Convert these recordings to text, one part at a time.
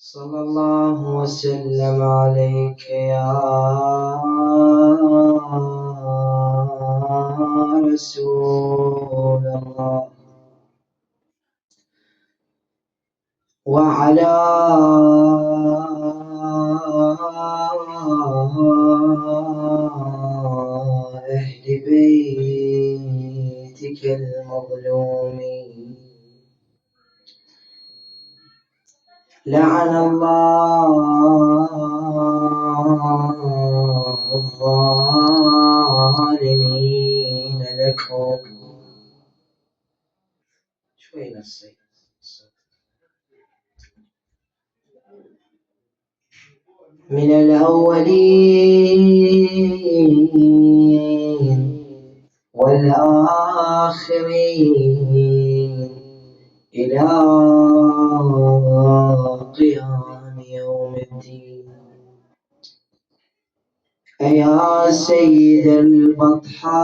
صلى الله وسلم عليك يا رسول الله وعلى أهل بيتك المظلومين. لعن الله الظالمين لكم. شوي نصي من الأولين والآخرين إلى قيام يوم الدين. يا سيد البطحاء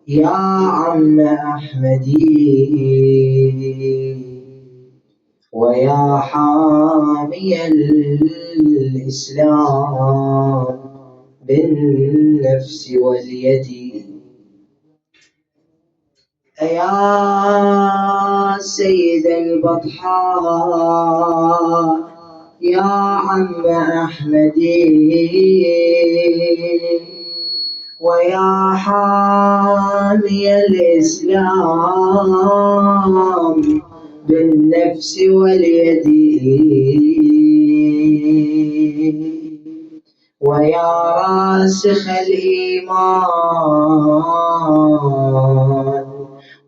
يا عم أحمدي ويا حامي الإسلام بالنفس واليد. يا سيد البطحاء يا عم أحمدي ويا حامي الإسلام بالنفس واليد ويا راسخ الإيمان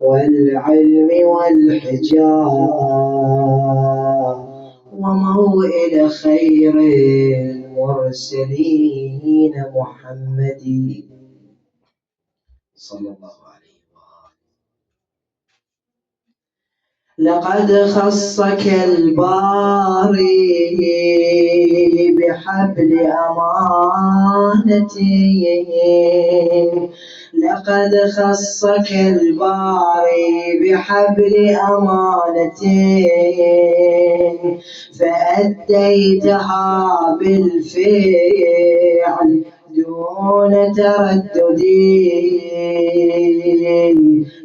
والعلم والحجاب وموئل خير المرسلين محمد صلى الله عليه وآله. لقد خصك الباري بحبل أمانته، لقد خصك الباري بحبل أمانته فأديتها بالفعل دون تردد.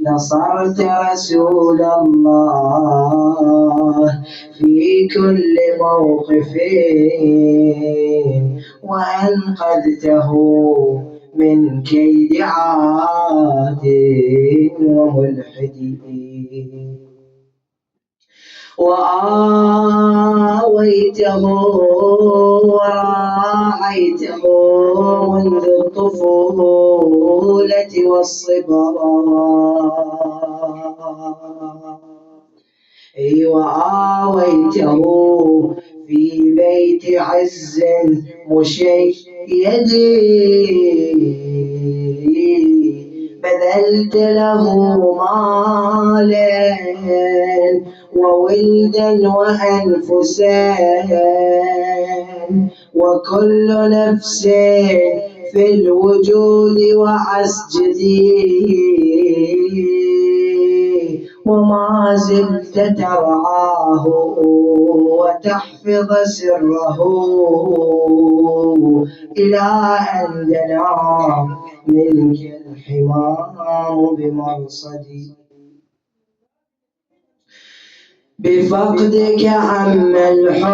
نصرت رسول الله في كل موقف وأنقذته من كيد عاد وملحد. وآويته وراعيته منذ الطفولة والصبا، وآويته في بيت عز مشيد، بذلت له مالا وولدا وأنفسا وكل نفس في الوجود وأسجدي، وما زلت ترعاه وتحفظ سره إلى أن دنا منك الحمام بمرصدي. بفقدك عم الحزن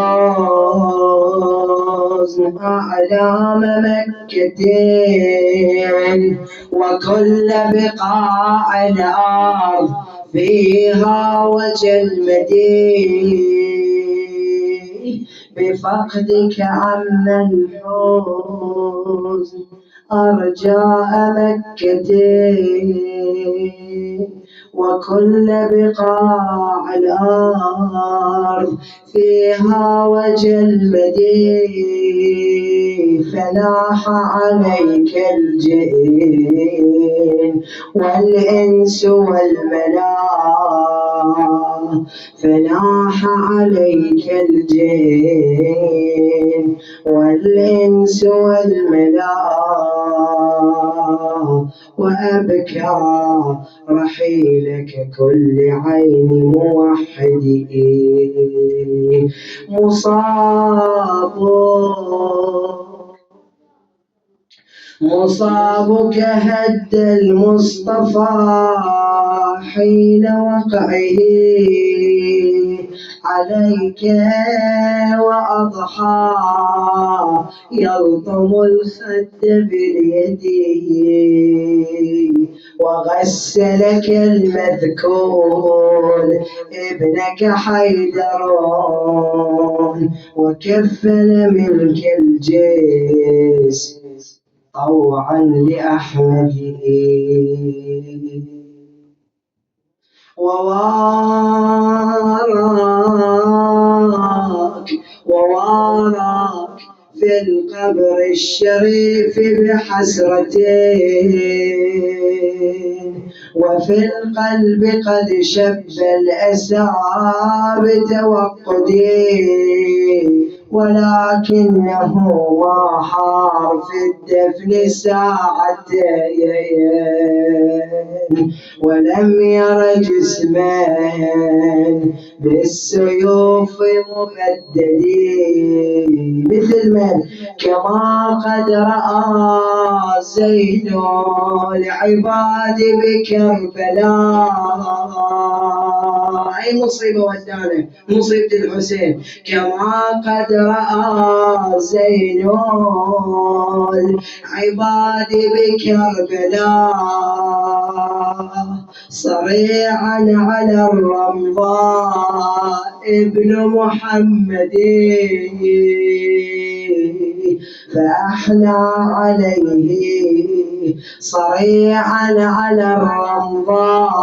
أعلام مكة وكل بقاع الأرض فيها وجلمدي. بفقدك عم الحزن أرجاء مكة وكل بقاع الأرض فيها وجلمدي. فلاح عليك الجئين والإنس والملائكة فلاح عليك الجن والإنس والملائكة وأبكى رحيلك كل عين موحدين مصابك هد المصطفى حين وقعه عليك وأضحى يلطم الخد باليد وغسلك المذكور ابنك حيدر وكفل منك الجسم طوعا لأحمده وواراك في القبر الشريف بحسرتين وفي القلب قد شب الأسى بتوقدين ولكنه ما حار في الدفن ساعتين ولم ير جسما بالسيوف مبددين مثل من كما قد رأى زين العباد بكربلاء أي مصيبة ودانا مصيبة الحسين كما قد رأى زين العباد بكربلاء صريعا على الرمضاء ابن محمد فأحنى عليه صريعا على الرمضاء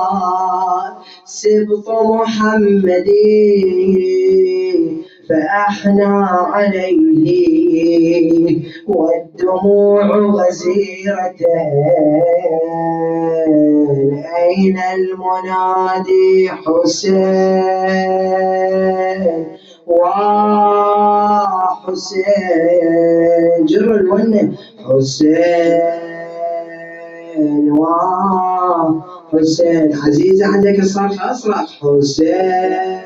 سبط محمد فأحنى عليه والدموع غزيرة أين المنادي حسين وحسين جر الونه حسين وحسين عزيزة عندك الصرخ أصرخ حسين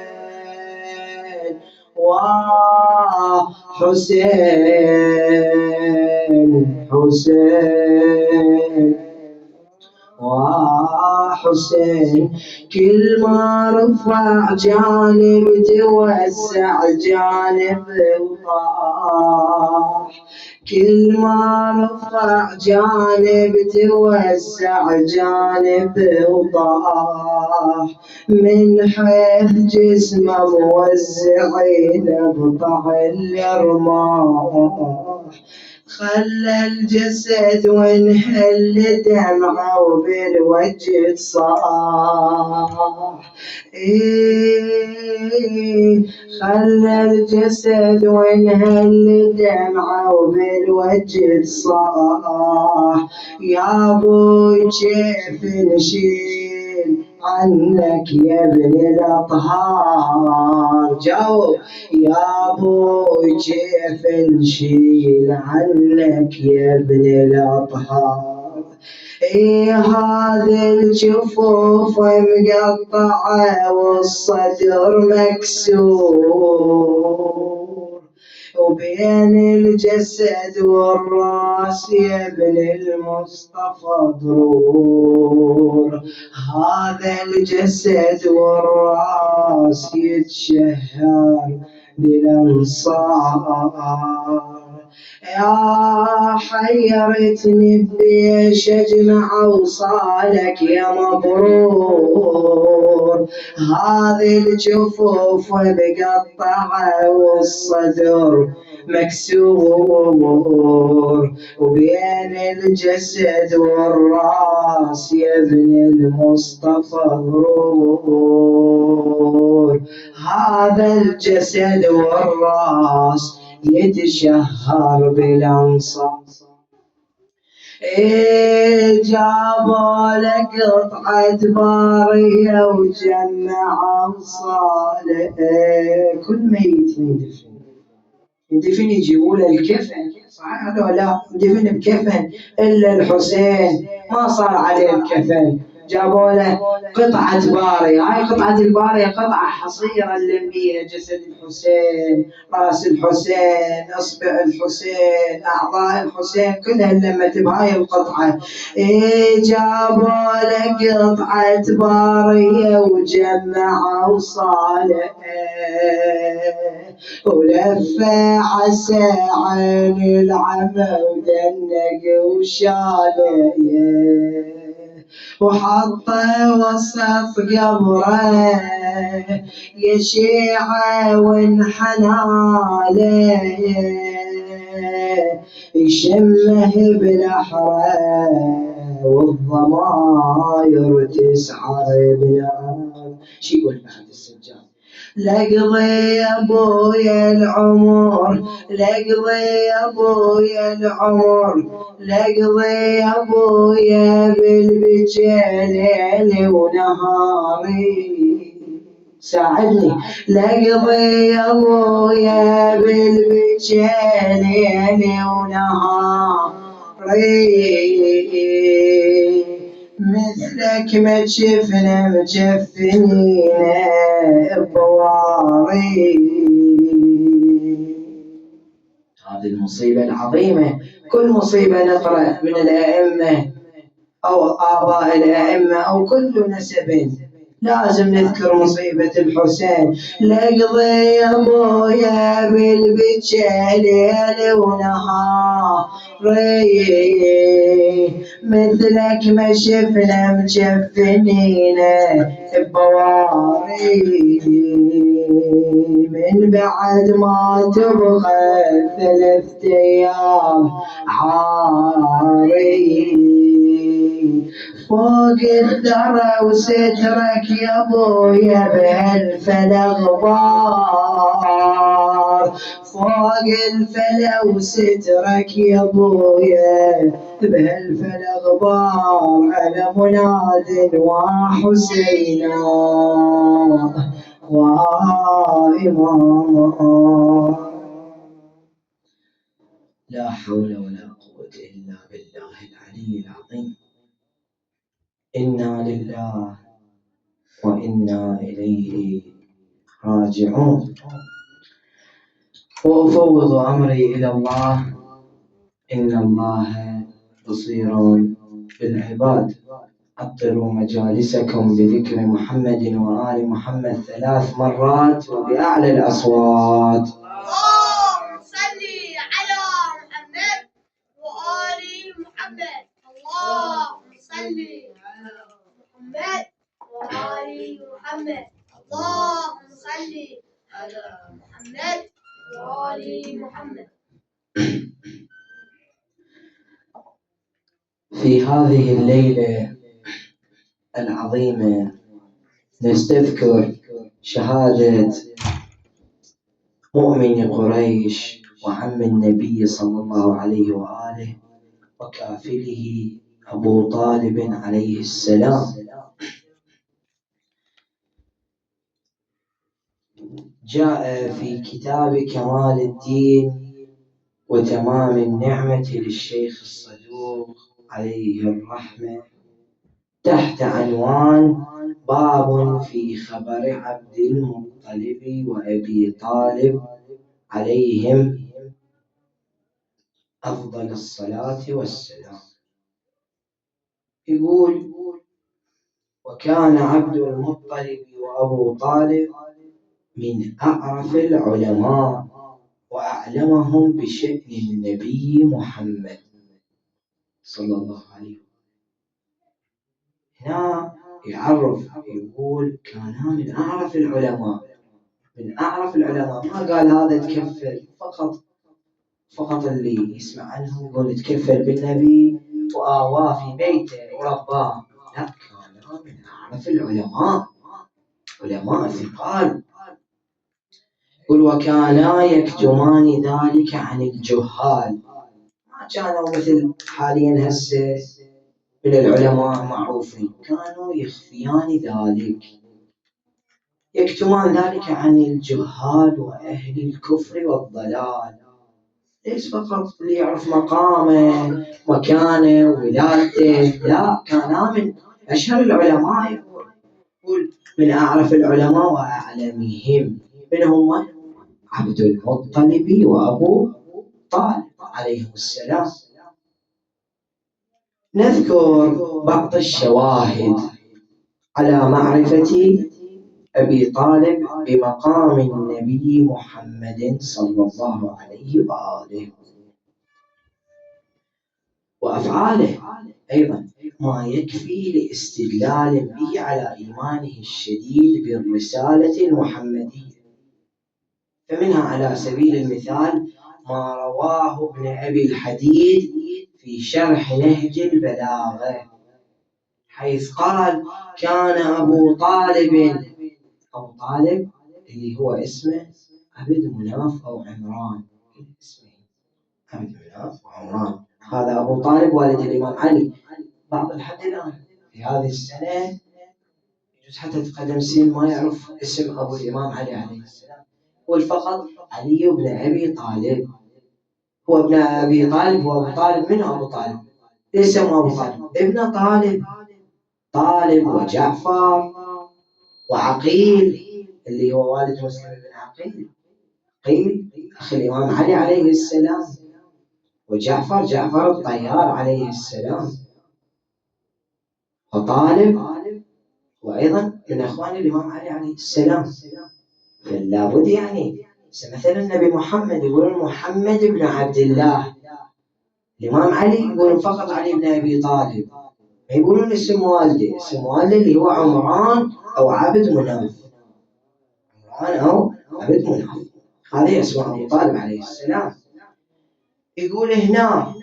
وحسين حسين وحسين كل ما رفع جانب توسع جانب وطاح كل ما رفع جانب توسع جانب وطاح من حيث جسمه موزعين بطع الرماح خلى الجسد وانهل دمعه وبالوجه صاح خلى الجسد وانهل دمعه وبالوجه صاح يا ابوي كيف نشيل عنك يا ابن الأطهار جاوب يا ابوي كيف نشيل عنك يا ابن الأطهار هذه الجفوف مقطعة والصدر مكسور وبين الجسد والراس يا ابن المصطفى ضرور هذا الجسد والراس يتشهر بالانصار يا حيرتني بيش اجمع اوصالك يا مبرور هذه الجفوف مقطعه والصدر مكسور وبين الجسد والراس يا ابن المصطفى ضرور هذا الجسد والراس يتشهر بالانصار جابوا لك قطعة بارية وجمعوا صالح. كل ميت يدفن يجيبوا له الكفن، صحيح ولا لا؟ يدفن بكفن الا الحسين ما صار عليه الكفن، جابوا له قطعة بارية. هاي قطعة البارية قطعة حصيرة اللي بيها جسد الحسين، راس الحسين، اصبع الحسين، اعضاء الحسين كلها لمت بهاي القطعة. جابوا لك قطعة بارية وجمعوا صالح ولفة عسى عين العمى ودنق وشاله وحطه وسط قبره يشيعه وانحناله يشمه بلحره والضماير تسعر بنار. شي يقول بعد السجاد؟ لقضي يا ابويا العمر، لقضي يا ابويا العمر، لقضي يا ابويا بالبكا ليلي ونهاري. ساعدني. لقضي يا ابويا بالبكا ليلي ونهاري مثلك ما شفنا مجفنين بواري. هذه المصيبة العظيمة. كل مصيبة نقرأ من الأئمة أو آباء الأئمة أو كل نسب لازم نذكر مصيبة الحسين. لقضي يا ابويا بالبكا ليل ونهاري مثلك ما شفنا مجفنين بواري من بعد ما تبغى 3 أيام عاري فوق الثرى وسترك يا ابويا بهالفلا غبار. فوق الفلا وسترك يا ابويا بهالفلا غبار على مناد وحسينا وإمام. لا حول ولا قوة إلا بالله العلي العظيم. إنا لله وإنا إليه راجعون. وأفوض أمري إلى الله إن الله بصير بالعباد. عطروا مجالسكم بذكر محمد وآل محمد 3 مرات وبأعلى الأصوات. اللهم صل على محمد وآل محمد. اللهم صل على محمد وآل محمد. اللهم صل على محمد وآل محمد. في هذه الليلة العظيمة نستذكر شهادة مؤمن قريش وعم النبي صلى الله عليه وآله وكافله أبو طالب عليه السلام. جاء في كتاب كمال الدين وتمام النعمة للشيخ الصدوق عليه الرحمة تحت عنوان باب في خبر عبد المطلب وأبي طالب عليهم أفضل الصلاة والسلام. يقول: وكان عبد المطلب وأبو طالب من أعرف العلماء وأعلمهم بشأن النبي محمد صلى الله عليه وسلم. هنا يعرف يقول كان من أعرف العلماء، من أعرف العلماء. ما قال هذا تكفل فقط اللي يسمع عنه يقول تكفل بالنبي وآواه في بيته ورباه. لا، كان من أعرف العلماء، علماء ثقال. يقول: وكانا يكتمان ذلك عن الجهال. ما كانوا مثل حاليا هسه من العلماء معروفين كانوا يخفيان ذلك، يكتمان ذلك عن الجهال وأهل الكفر والضلال، ليس فقط ليعرف مقامه مكانه ولايته، لا، كان من أشهر العلماء. يقول من أعرف العلماء وأعلمهم من هم؟ عبد المطلب وأبو طالب عليهم السلام. نذكر بعض الشواهد على معرفة أبي طالب بمقام النبي محمد صلى الله عليه وآله وأفعاله أيضا، ما يكفي لاستدلال به على إيمانه الشديد بالرسالة المحمدية. فمنها على سبيل المثال ما رواه ابن أبي الحديد في شرح نهج البلاغة، حيث قال كان أبو طالب اللي هو اسمه عبد مناف أو عمران، اسمه عبد مناف وعمران، هذا أبو طالب والد الإمام علي. بعض لحد الآن في هذه السنة يجوز حتى تقدم سن ما يعرف اسم أبو الإمام علي عليه السلام، هو فقط علي بن أبي طالب. هو ابن أبي طالب وأبو طالب. من أبو طالب؟ ليس أبو طالب، ابن طالب، طالب وجعفر وعقيل اللي هو والد مسلم بن عقيل، عقيل أخي الإمام علي عليه السلام، جعفر الطيار عليه السلام، وطالب وأيضا من أخوان الإمام علي عليه السلام. فلا بد يعني مثل النبي محمد يقولون محمد بن عبد الله، الإمام علي يقولون فقط علي بن أبي طالب، ما يقولون اسم والده. اسم والده اللي هو عمران أو عبد مناف، عمران أو عبد مناف، هذه أسماء أبو طالب عليه السلام. يقول هنا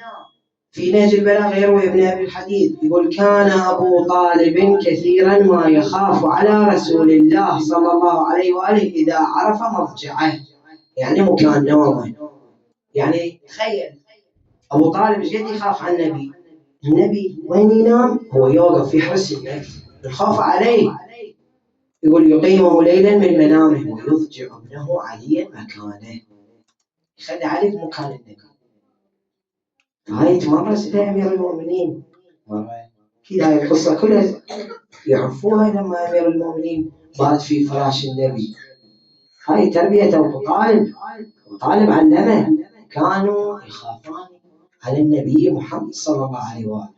في نهج البلاغة يروي ابن أبي الحديد يقول كان أبو طالب كثيرا ما يخاف على رسول الله صلى الله عليه وآله إذا عرف مضجعه، يعني مكان نومه. يعني تخيل أبو طالب ايش قد يخاف عن النبي وين ينام هو يوقف يحرس النبي، يخاف عليه. يقول يقيمه ليلا من منامه ويضجع ابنه عليا مكانه، يخلي عليك مكان النبي. هاي تمرس إلى أمير المؤمنين كذا، هاي القصة كلها يعرفوها لما أمير المؤمنين بات في فراش النبي. هاي تربية أبو طالب. أبو طالب علمه، كانوا يخافون على النبي محمد صلى الله عليه وآله.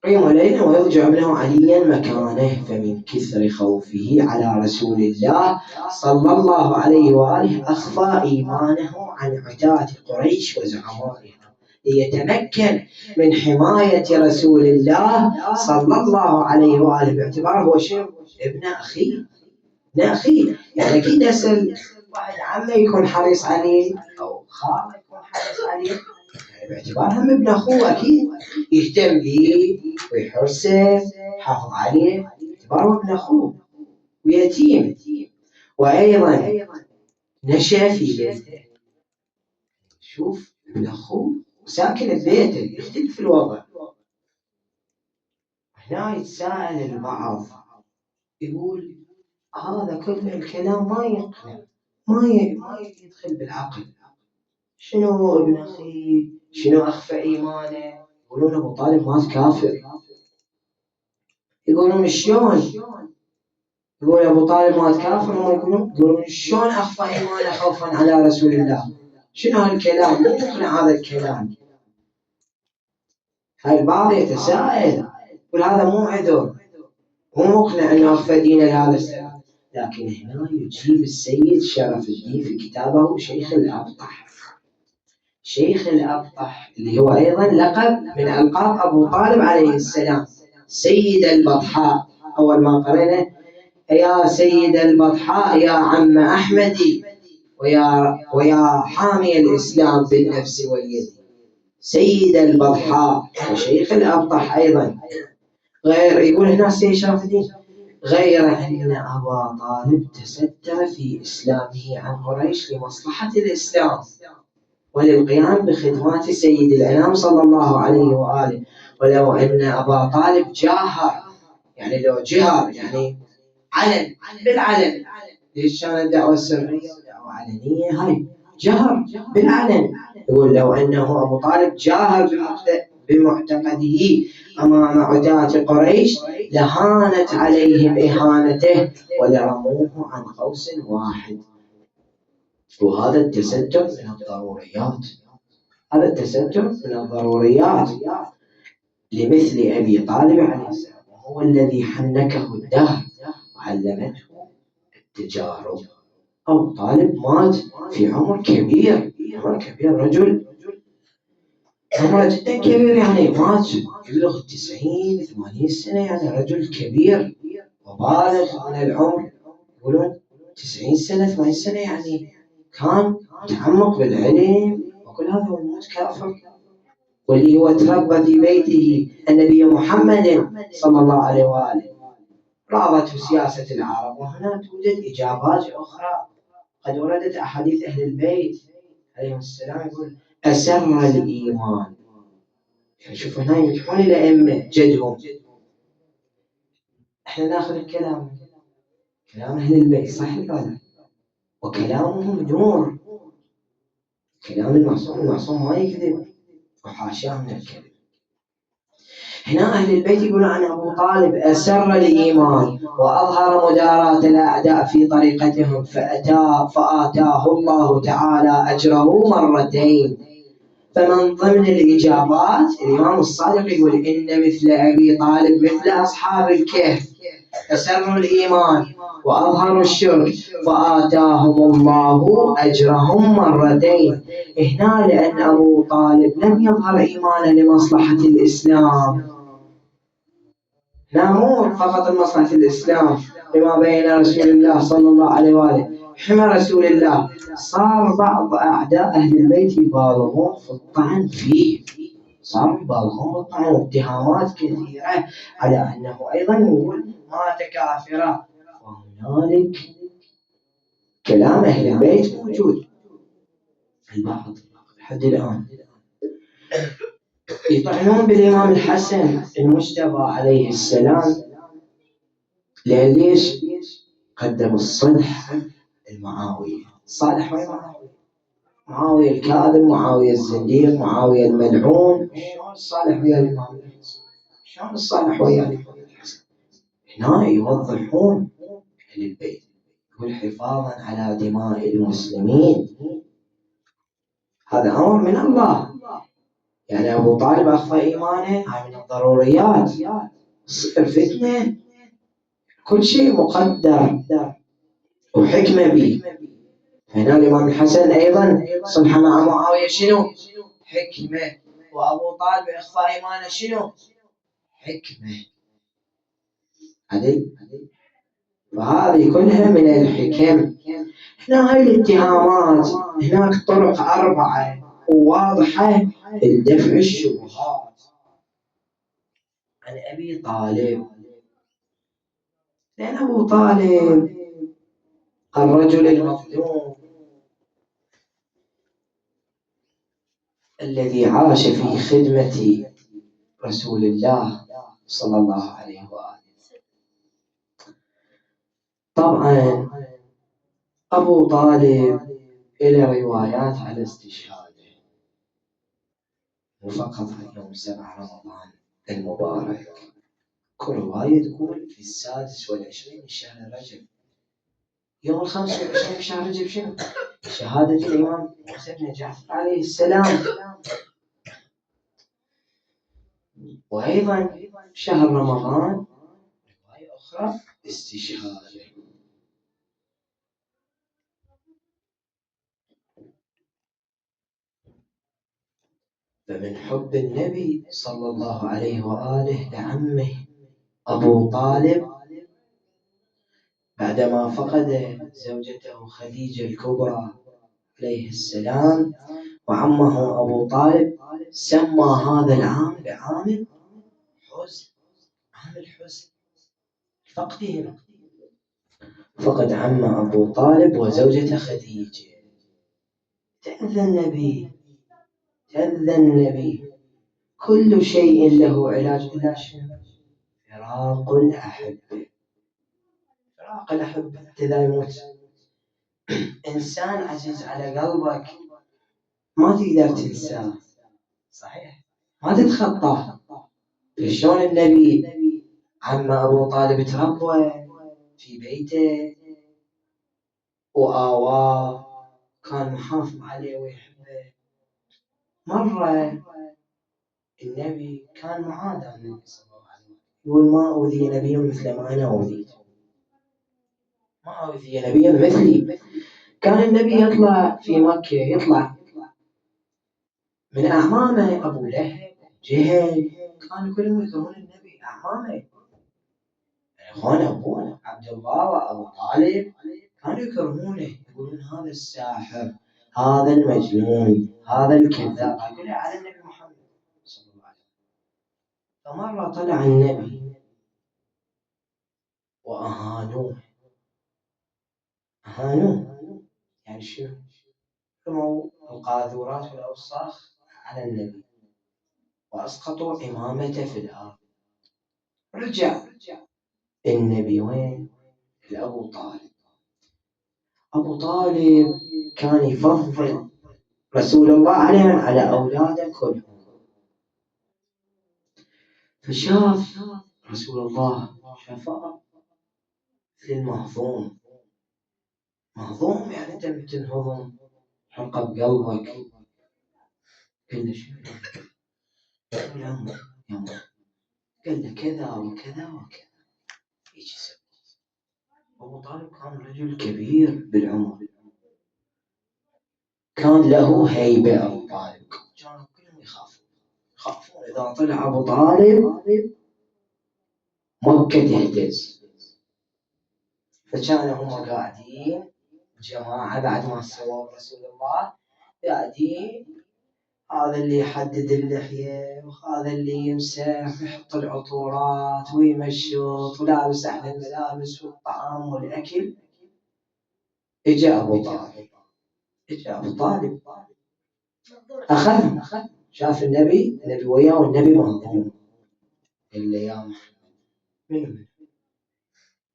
قيم ليلا ويرجع ابنه عليا مكانه، فمن كثر خوفه على رسول الله صلى الله عليه وآله أخفى إيمانه عن عتاة قريش وزعمائها ليتمكن من حماية رسول الله صلى الله عليه وآله، باعتباره هو ابن أخيه. يعني أكيد أسأل واحد عمه يكون حريص عليه أو خاله يكون حريص عليه، باعتباره هم ابن أخوه أكيد يهتم به ويحرسه يحافظ عليه، باعتباره ابن أخوه ويتيم، وأيضا نشأ في بيته. شوف ابن أخوه ساكن ببيته، يختلف الوضع. هنا يتساءل البعض يقول هذا كل الكلام ما يقنع، ما يدخل بالعقل. شنو ابن أخي، شنو أخفى إيمانه؟ يقولون أبو طالب مات كافر. يقولون شلون؟ يقول أبو طالب مات كافر، هم يقولون شلون أخفى إيمانه خوفا على رسول الله؟ شنو هالكلام؟ مو مقنع هذا الكلام. البعض يتساءل يقول هذا مو عذر، مو مقنع أنه أخفى دينه لهذا السبب. لكن هنا يجيب السيد شرف الدين في كتابه شيخ الأبطح اللي هو أيضا لقب من ألقاب أبو طالب عليه السلام، سيد البطحاء. أول ما قرأنا يا سيد البطحاء يا عم أحمدي ويا حامي الإسلام بالنفس واليد، سيد البطحاء وشيخ الأبطح أيضا. غير يقول هنا السيد شرف الدين غير أن أبا طالب تستر في إسلامه عن قريش لمصلحة الإسلام، وللقيام بخدمات سيد الأنام صلى الله عليه وآله. ولو أن أبا طالب جاهر، يعني لو جهر يعني علن بالعلن، ليش كانت الدعوة السرية ودعوة علنية؟ هاي جهر بالعلن. يقول لو أنه أبو طالب جاهر بمعتقده أمام عتاة قريش لهانت عليهم إهانته ولرموه عن قوس واحد. وهذا التستر من الضروريات، هذا التستر من الضروريات لمثل أبي طالب عليه السلام، وهو الذي حنكه الدهر وعلمته التجارب. أبو طالب مات في عمر كبير، عمر كبير، رجل عمره جدا كبير، يعني مات يبلغ 90 80 سنة، يعني رجل كبير وبالغ من العمر. يقولون 90 سنة 80 سنة، يعني كان متعمق بالعلم وكل هذا والموت كافر. واللي هو تربى في بيته النبي محمد صلى الله عليه وآله، راضته سياسة العرب. وهنا توجد إجابات أخرى قد وردت أحاديث أهل البيت عليهم السلام، يقول أسر الإيمان. يعني شوف هنا يمدحون الأئمة جدهم، احنا ناخذ الكلام، كلام أهل البيت صح ولا؟ وكلامهم نور، كلام المعصوم، المعصوم ما يكذب وحاشاه من الكذب. هنا أهل البيت يقولون عن أبو طالب أسر الإيمان وأظهر مداراة الأعداء في طريقتهم فآتاه الله تعالى أجره مرتين. فمن ضمن الإجابات الإمام الصادق يقول إن مثل أبي طالب مثل أصحاب الكهف أسروا الإيمان وأظهروا الشرك فآتاهم الله أجرهم مرتين. هنا لأن أبو طالب لم يظهر إيمانه لمصلحة الإسلام، لا مو فقط لمصلحة الإسلام، لما بين رسول الله صلى الله عليه وآله حمى رسول الله. صار بعض أعداء أهل البيت يبالغون في الطعن فيه، صاروا يبالغون بالطعن واتهامات كثيرة على أنه أيضا يقول مات كافرا. وهنالك كلام أهل البيت موجود، البعض لحد الآن يطعنون بالإمام الحسن المجتبى عليه السلام. ليش؟ قدم الصلح المعاوية، صالح ومعاوية، معاوية الكاذب، معاوية الزنديق، معاوية الملعون. شلون الصالح ويا الإمام الحسن؟ شلون الصالح ويا الإمام الحسن؟ هنا يوضحون أهل البيت، يقول حفاظا على دماء المسلمين، هذا أمر من الله. يعني أبو طالب أخفى إيمانه، هاي من الضروريات، تصير فتنة، كل شيء مقدر وحكمة به. هنا الإمام الحسن أيضا صلح مع معاوية شنو؟ حكمة. وأبو طالب إخفاء إيمانه شنو؟ حكمة، عدل. فهذه كلها من الحكم. هنا هاي الاتهامات، هناك طرق 4 واضحة لدفع الشبهات عن أبي طالب. لأن أبو طالب الرجل المظلوم الذي عاش في خدمة رسول الله صلى الله عليه وآله. طبعا أبو طالب إلى روايات على استشهاده، مو فقط يوم 7 رمضان المبارك، كل رواية تقول في 26 من شهر رجب، يوم 25 من شهر رجب شنو؟ شهادة الإمام موسى بن جعفر عليه السلام. وأيضا شهر رمضان رواية أخرى استشهاده. فمن حب النبي صلى الله عليه وآله لعمه أبو طالب بعدما فقد زوجته خديجة الكبرى عليه السلام، وعمه أبو طالب سمى هذا العام بعام حزن، عام الحزن فقدهم، فقد عم أبو طالب وزوجته خديجة. تأذى النبي جل النبي كل شيء له علاج إلا شنو؟ فراق الأحبة. فراق الأحبة إذا يموت إنسان عزيز على قلبك ما تقدر تنساه، صحيح؟ ما تتخطاه. شلون النبي عم أبو طالب تربى في بيته وآواه، كان محافظ عليه ويحبه. مرة النبي كان معادى النبي صلى الله عليه وسلم، يقول ما أوذي نبي مثل ما أنا أوذيت، ما أوذي نبي مثلي. كان النبي يطلع في مكة، يطلع من أعمامه أبو لهب جهل، كانوا كلهم يكرهون النبي، أعمامه إخوان أبوه عبد الله وأبو طالب كانوا يكرهونه، يقولون هذا الساحر، هذا المجنون، هذا الكذاب، كله على النبي محمد صلى الله عليه وسلم. فمرة طلع النبي وأهانوه، يعني شنو؟ رموا القاذورات والأوساخ على النبي وأسقطوا إمامته في الأرض. رجع النبي وين؟ لأبو طالب. أبو طالب كان يفضل رسول الله عليهم على أولاده كلهم. فشاف رسول الله شفاء في المهضوم. مهضوم يعني أنت بتنهضم حلقة بقلبك. قال له شنو يا عمر؟ قال له كذا وكذا وكذا. أبو طالب كان رجل كبير بالعمر، كان له هيبة. أبو طالب كانوا كلهم يخافون إذا طلع أبو طالب مكة تهتز. فكانوا هم قاعدين جماعة بعد ما سووا رسول الله، قاعدين هذا اللي يحدد اللحية وهذا اللي يمسح ويحط العطورات ويمشط ولابس أحلى الملابس والطعام والأكل. إجا أبو طالب أخذهم، شاف النبي وياه والنبي مهضوم. قال له يا محمد من؟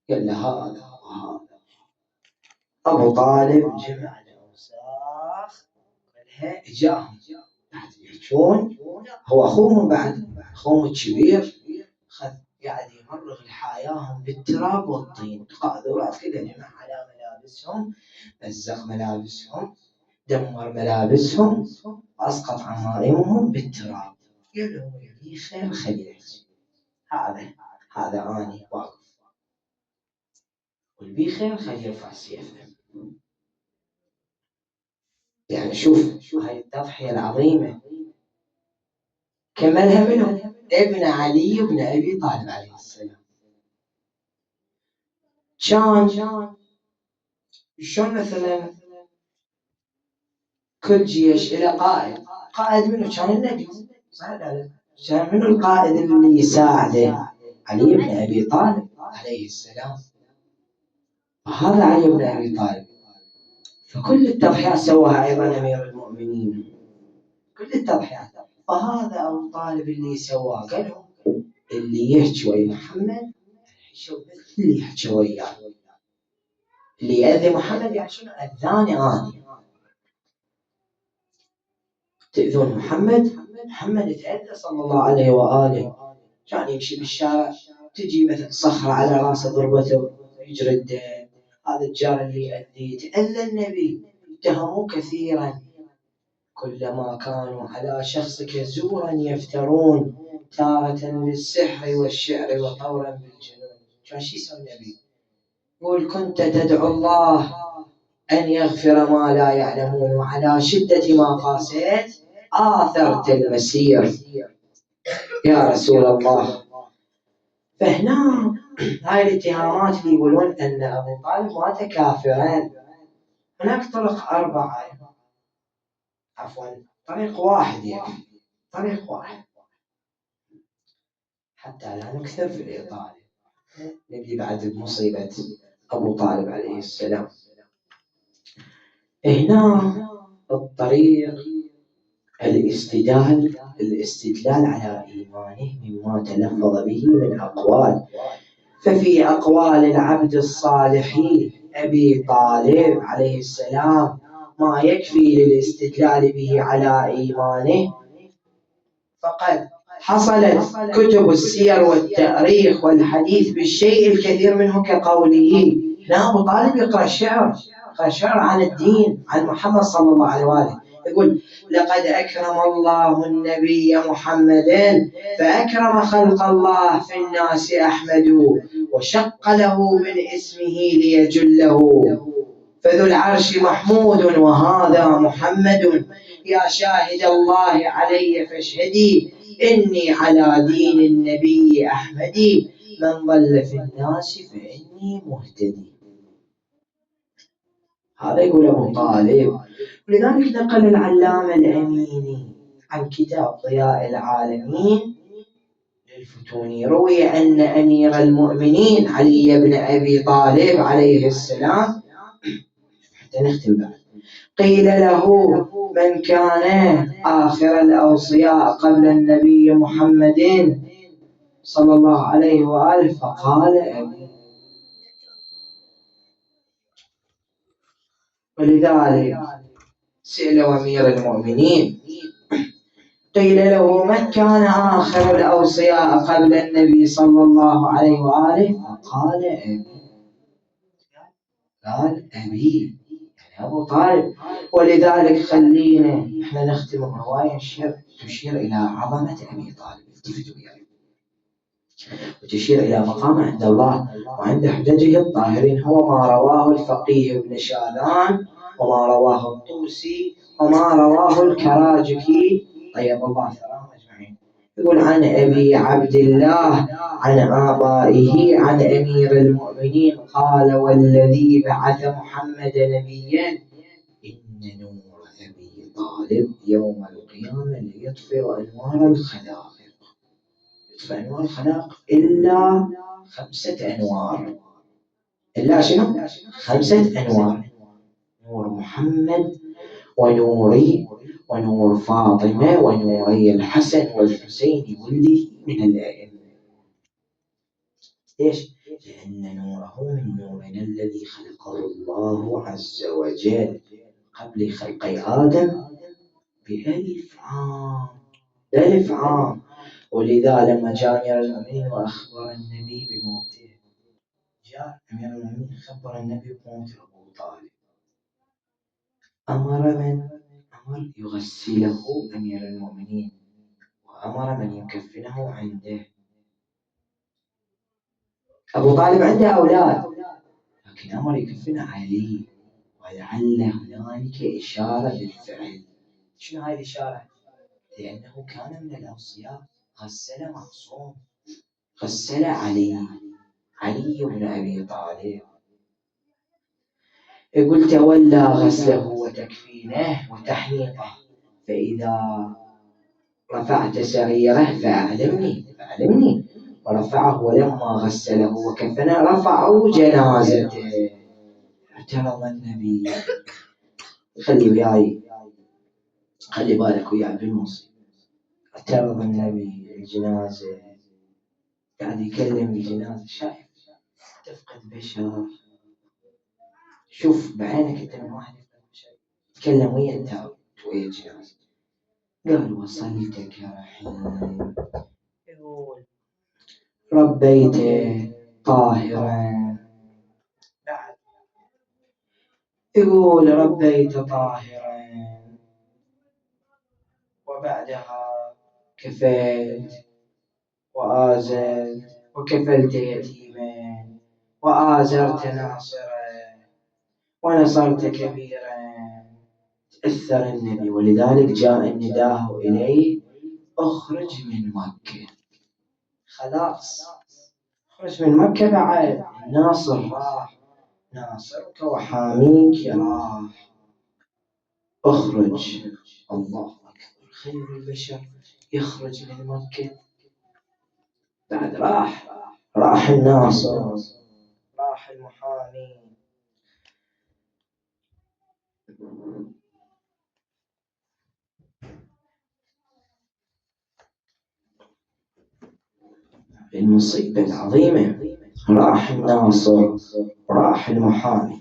قال له هذا وهذا. أبو طالب جمع الأوساخ كلها إجاهم يحجون، هو أخوهم بعد، أخوهم الكبير، قاعد يمرغ الحياهم بالتراب والطين، قاذورات كلها جمع على ملابسهم، مزق ملابسهم، دمر ملابسهم، أسقط عمائمهم بالتراب. قال لهم يبي خير خليل، هذا أنا واقف، والبي خير خليه يرفع سيفه. يعني شوف هاي التضحية العظيمة كملها منه ابن علي بن أبي طالب عليه السلام. كان شلون مثلا كل جيش إلى قائد منه كان النبي، كان منه القائد اللي يساعده؟ علي بن أبي طالب عليه السلام. هذا علي بن أبي طالب، فكل التضحيات سواها أيضا أمير المؤمنين، كل التضحيات. فهذا أبو طالب اللي سواه، قال اللي يحكي ويا محمد اللي يحكي وياه، اللي يأذي محمد يعني شنو؟ أذاني أنا. تأذون محمد تأذى صلى الله عليه وآله. كان يمشي بالشارع تجي مثل صخرة على راسه ضربته يجري الدم. هذا الجار اللي يأذي تأذى النبي. اتهموه كثيرا، كلما كانوا على شخصك زورا يفترون، تارة بالسحر والشعر وطورا بالجنون. كان شو يسوي النبي؟ يقول كنت تدعو الله أن يغفر ما لا يعلمون، وعلى شدة ما قاسيت آثرت المسير يا رسول الله. فهنا هاي الاتهامات اللي يقولون أن أبو طالب مات كافرا، هناك طرق 4، عفوا طريق واحد، يعني طريق واحد حتى لا نكثر في الإطالة. نبدي بعد بمصيبة أبو طالب عليه السلام. هنا الطريق الاستدلال على إيمانه مما تلفظ به من أقوال. ففي أقوال العبد الصالح أبي طالب عليه السلام ما يكفي للاستدلال به على إيمانه، فقد حصلت كتب السير والتاريخ والحديث بالشيء الكثير منه كقوله. هنا أبو طالب يقرأ الشعر، عن الدين، عن محمد صلى الله عليه وآله. يقول: لقد أكرم الله النبي محمدا فأكرم خلق الله في الناس أحمد، وشق له من اسمه ليجله، فذو العرش محمود وهذا محمد، يا شاهد الله علي فاشهدي إني على دين النبي أحمد، من ضل في الناس فإني مهتدي. هذا يقول أبو طالب. ولذلك نقل العلامة الأميني عن كتاب ضياء العالمين للفتوني، روي أن أمير المؤمنين علي بن أبي طالب عليه السلام، حتى نختم بعد، قيل له: من كان آخر الأوصياء قبل النبي محمد صلى الله عليه وآله؟ فقال: أبي. ولذلك سئل أمير المؤمنين، قيل له: من كان آخر الأوصياء قبل النبي صلى الله عليه وآله؟ فقال: أبي. قال: أبي يعني أبو طالب. ولذلك خلينا احنا نختم الرواية تشير إلى عظمة أبي طالب، التفتوا يعني، وتشير إلى مقامه عند الله وعند حججه الطاهرين. هو ما رواه الفقيه ابن شاذان، وما رواه الطوسي، وما رواه الكراجكي طيب الله ثراهم أجمعين. يقول: عن أبي عبد الله عن آبائه عن أمير المؤمنين قال: والذي بعث محمد نبيا إن نور أبي طالب يوم القيامة ليطفئ أنوار الخلائق. يطفئ أنوار الخلائق إلا 5 أنوار. إلا شنو؟ 5 أنوار: نور محمد ونوري ونور فاطمة ونوري الحسن والحسين ولده من الأئمة. ليش؟ لأن نوره من نورنا الذي خلقه الله عز وجل قبل خلق آدم ب1000 عام، 1000 عام. ولذا لما جاء أمير المؤمنين وأخبر النبي بموته، جاء أمير المؤمنين خبر النبي بموت أبو طالب، أمر يغسله أمير المؤمنين، وأمر من يكفنه عنده. أبو طالب عنده أولاد، لكن أمر يكفنه علي، ولعل هنالك إشارة بالفعل. شنو هاي الإشارة؟ لأنه كان من الأوصياء، غسل معصوم، غسل علي بن أبي طالب. يقول: تولى غسله وتكفينه وتحنيطه، فإذا رفعت سريره فأعلمني. ورفعه، ولما غسله وكفنه رفعوا جنازته. اعترض النبي. خلي بالك وياي بالمصيبة. اعترض النبي الجنازة، قاعد يكلم الجنازة، شايف تفقد بشر، شوف بعينك انت من واحد تكلم ويا انت ويا الجنازة. قال: وصلتك رحيم. يقول: ربيت طاهرا. بعد يقول: ربيت طاهرا، وبعدها كفلت وآزرت، وكفلت يتيما، وآزرت ناصرا، ونصرت كبيرا. تأثر النبي، ولذلك جاء النداء إليه: اخرج من مكة. خلاص اخرج من مكة، بعد الناصر راح، ناصرك وحاميك راح، اخرج. الله أكبر، خير البشر يخرج من مكة. بعد راح الناصر، راح المحامي. المصيبة العظيمة، راح الناصر راح المحامي.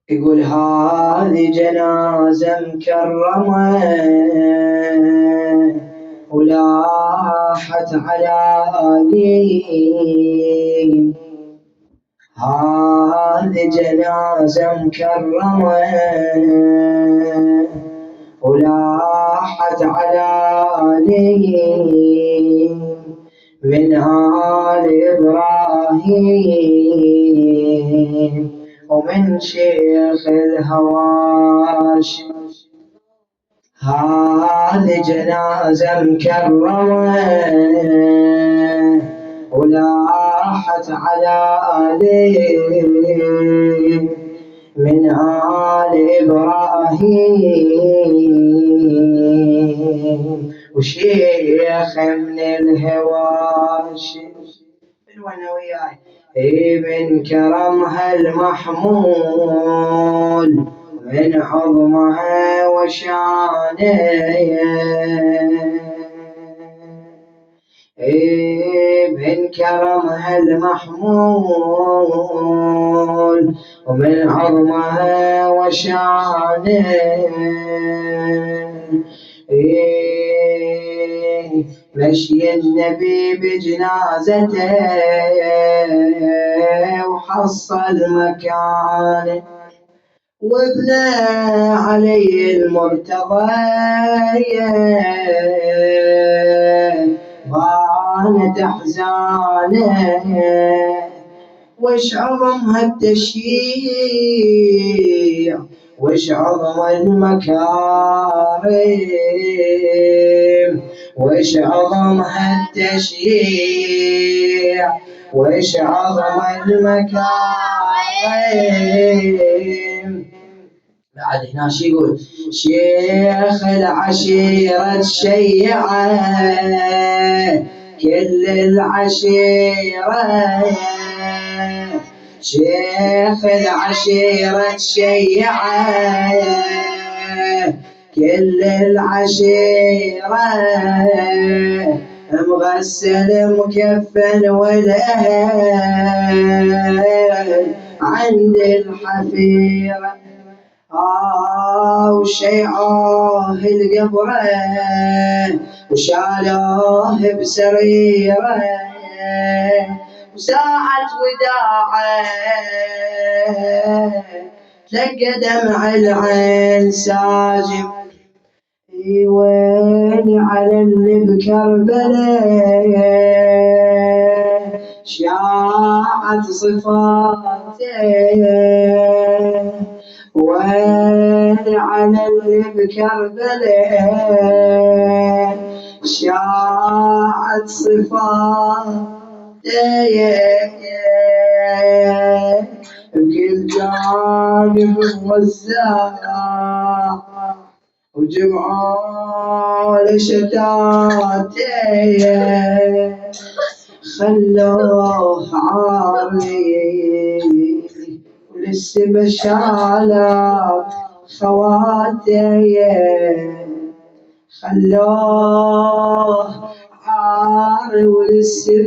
يقول هذه جنازة مكرمة ولاحت على لي، هذه جنازة مكرمة ولاحت على لي من آل إبراهيم ومن شيخ الهواش. هذه جنازة مكرمة ولاحت على لي من آل إبراهيم وشيخ من الهواش. من كرمها المحمول من عظمها وشانه، من كرمها المحمول ومن عظمها وشانه، مشي النبي بجنازته وحصل مكانه وابنه علي المرتضى بانت احزانه. وش عظم هالتشييع وش عظم المكارم، وش عظم هالتشييع وش عظم المكارم. بعد هنا شي يقول شيخ العشيرة شيعه كل العشيرة، شيخ العشيرة شيعه كل العشيرة مغسل مكفن والأهل عند الحفيرة. وشيعوه القبره وشالوه بسريره وساعة وداعه تلقى دمع العين ساجم. ويلي على اللي بكربلاء شاعت صفاته، ويلي على اللي بكربلاء شاعت صفاته، بكل جانب موزع وجمعوا لشتاته خلوه عاري ولسه بشالة خواته، خلوه عاري ولسه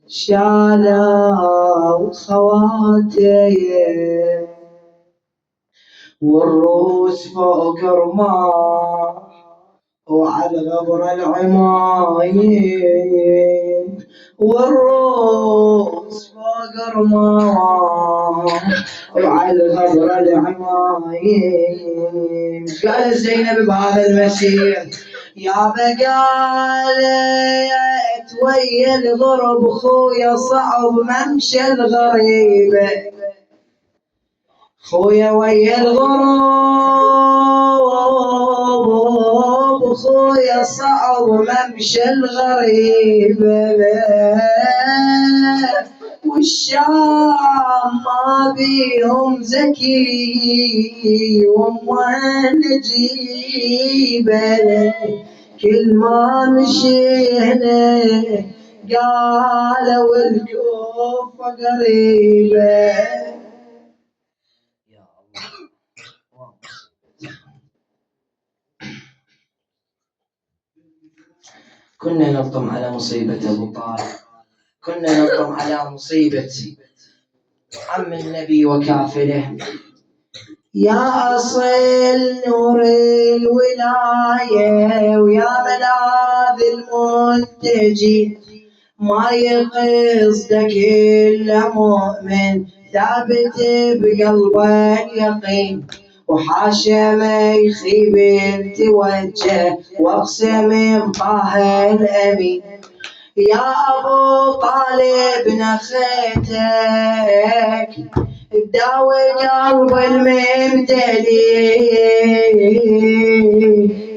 بشالة خواته. والروس فوق رماح وعلى الغبر العمايم، والروس فوق رماح وعلى الغبر العمايم. قال زينب بهذا المسير يا بقالت ويا الغرب خويا صعب ممشى الغريبه، خويا ويا الغروب خويا صعب ممشى الغريب، والشام ما بيهم زكي وما نجيبه، كل ما مشينا قالوا الكوفة قريبة. يا الله. كنا نلطم على مصيبة أبو طالب، كنا نلطم على مصيبة عم النبي وكافله. يا أصل نور الولاية ويا ملاذ الملتجي، ما يقصدك إلا مؤمن ثابت بقلبه اليقين، وحاشا ما يخيب التوجه واقسم بطه الأمين. يا أبو طالب نخيتك تداوي قلب المبتلي،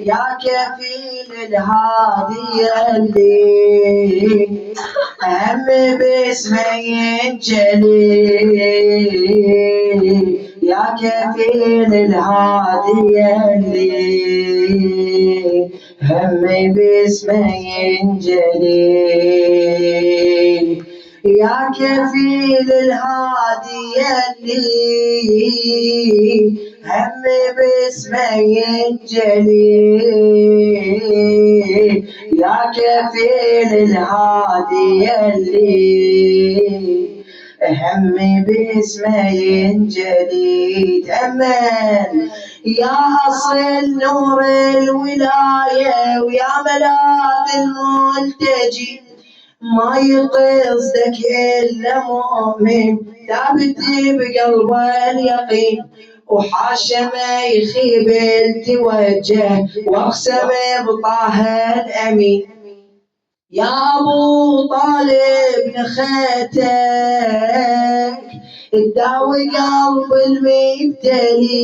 يا كفيل الهادي اللي هم باسمه ينجلي، يا كفيل الهادي اللي هم باسمه ينجلي، يا كفيل الهادي اللي هم باسمه ينجلي، يا كفيل الهادي اللي هم باسمه ينجلي. تأمل يا أصل نور الولاية ويا ملاذ الملتجي، ما يقصدك إلا مؤمن ثابت بقلبه اليقين، وحاشا ما يخيب التوجه واقسم بطه الأمين. يا أبو طالب نخيتك تداوي قلب المبتلي،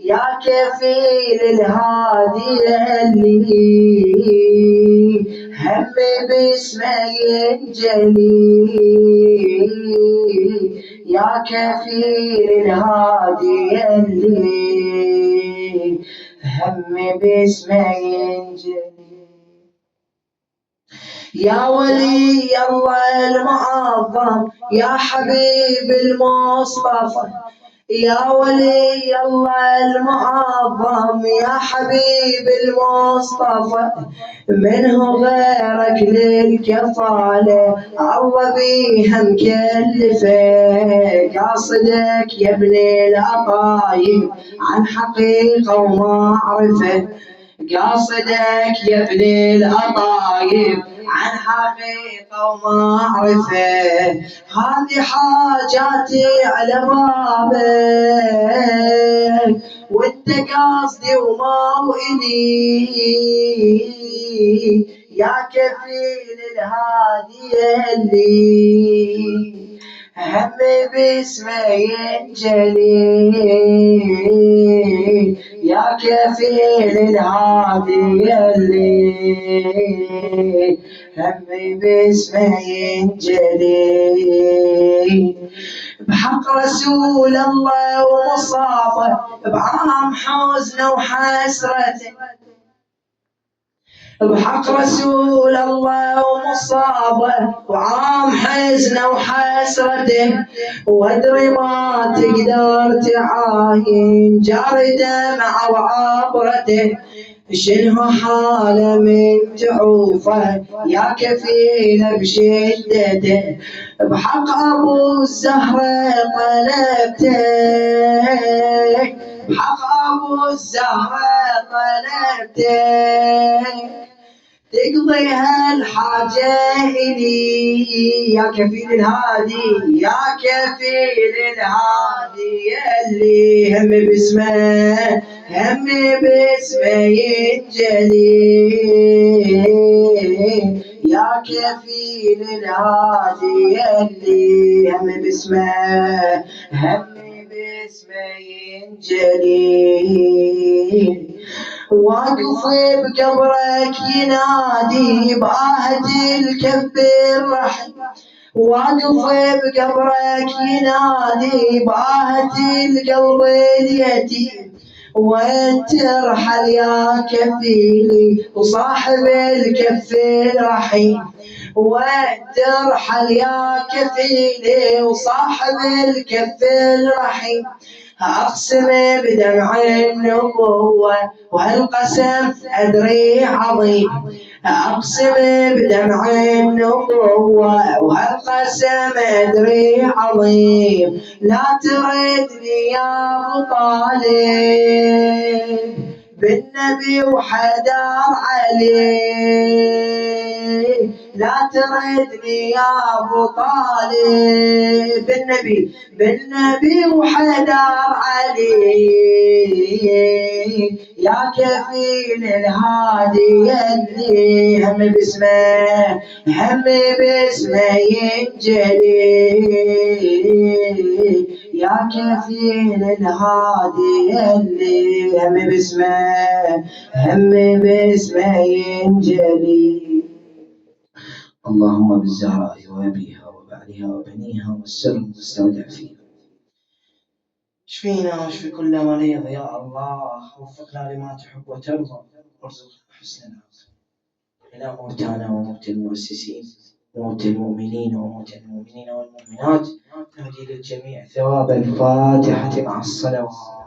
يا كفيل الهادي اللي هم باسمه ينجلي، يا كفيل الهادي اللي هم باسمه ينجلي. يا ولي الله المعظم يا حبيب المصطفى، يا ولي الله المعظم يا حبيب المصطفى، منه غيرك للكفالة الله بيها مكلفة، قاصدك يا ابن الأطايب عن حقيقة ومعرفة، قاصدك يا ابن الأطايب عن حقيقة ومعرفة، هذه حاجاتي على بابك وانت قاصدي وما وإلي، يا كفيل الهادي اللي هم باسمه ينجلي، يا كفيل الهادي اللي هم باسمه ينجلي. بحق رسول الله ومصابه بعام حزنه وحسرته، بحق رسول الله ومصابه وعام حزنه وحسرته، وادري ما تقدر تعاين جار دمع وعبرته، شنو حاله من تعوفه يا كفيله بشدته، بحق ابو الزهره طلبتك، بحق ابو الزهره طلبتك تقضي هالحاجة إلي، يا كفيل الهادي يا كفيل الهادي اللي هم باسمه هم باسمه ينجلي، يا كفيل الهادي اللي هم باسمه هم باسمه ينجلي. واقف بقبرك ينادي بآهة الكف الرحيم، واقف بقبرك ينادي بآهة القلب اليتيم، وترحل يا كفيلي وصاحب الكف الرحيم، وترحل يا كفيلي وصاحب الكف الرحيم، أقسم بدمع النبوة وهالقسم أدري عظيم، أقسم بدمع النبوة وهالقسم أدري عظيم، لا تردني يا أبو طالب بالنبي وحدار علي، لا تردني يا أبو طالب بالنبي وحدار علي، يا كفيل الهادي اللي هم باسمه ينجلي، يا كفيل الهادي اللي هم باسمه ينجلي. اللهم بالزهراء وأبيها وبعلها وبنيها والسر المستودع فيها، اشفينا واشفي كل مريض يا الله، وفقنا لما تحب وترضى، وارزقنا حسن العاقبة. إلى موتانا وموت المؤسسين، موت المؤمنين وموت المؤمنين والمؤمنات، نهدي للجميع ثواب الفاتحة مع الصلوات.